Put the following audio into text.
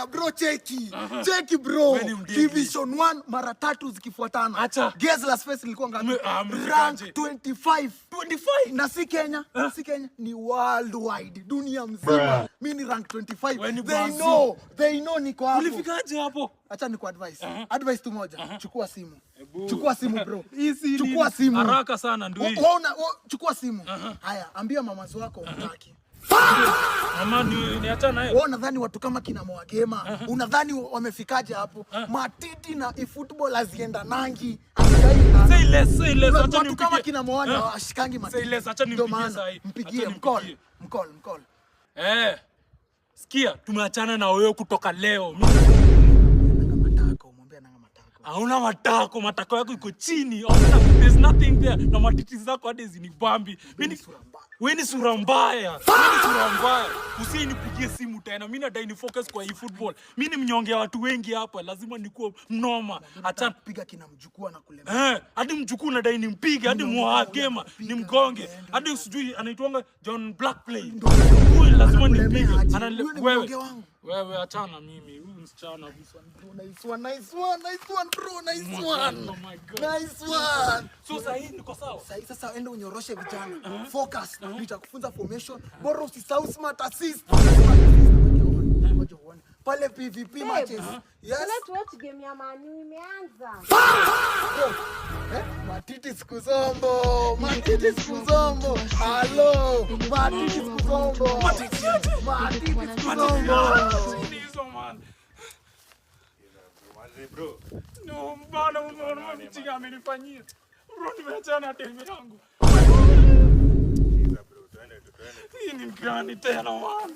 Haya bro, cheki. Cheki bro. Division 1 mara 3 zikifuatana. Gezlas Face ilikuwa ngapi? Rank 25. 25 na si Kenya. Si Kenya, ni worldwide. Dunia mzima. Mimi ni rank 25. They know niko hapo. Ulifikaje hapo? Acha niko advice. Advice tu moja. Chukua simu. Chukua simu bro. Chukua simu. Haraka sana ndio hii. Chukua simu. Haya, ambia mamazi wako unataki. Mama niacha naye. Wewe unadhani watu kama kina Mwagema, unadhani wamefikaje hapo? Matiti na eFootball azienda nangi. Say less, acha nimpigie. Watu kama kina Mwana ashikangi matiti. Say less, acha nimpigie sasa hivi. Mpigie mcall. Sikia, tumeachana na wewe kutoka leo. Hauna matako yako iko chini. There's nothing there. Na matiti zako hadi zinibambi. Wewe ni sura mbaya. Usinipigie simu tena. Mimi nadai ni focus kwa hii football. Mimi ni mnyonge watu wengi hapa. Lazima nikuwe mnoma. Acha kupiga kina mjukuu na kulema. Hadi mjukuu nadai nimpige, hadi Mwagema nimgonge. Hadi usijui anaitwanga John Blackplay. Huyu lazima nimpige. Wewe achana mimi. Huyu msichana Nice one bro. Oh my God. Nice one. So sahi niko sawa. Sahi sasa enda unyoroshe vijana. Focus. Nitakufunza formation. Bora usisahau smart assist. Pale PVP matches. Yes. Let's watch game ya Man U imeanza. Matiti siku zombo. Hello. Matiti siku zombo. Bro. No, bana mchinga amenifanyia. Bro, nimeachana na timu yangu. Hii ni gani tena man?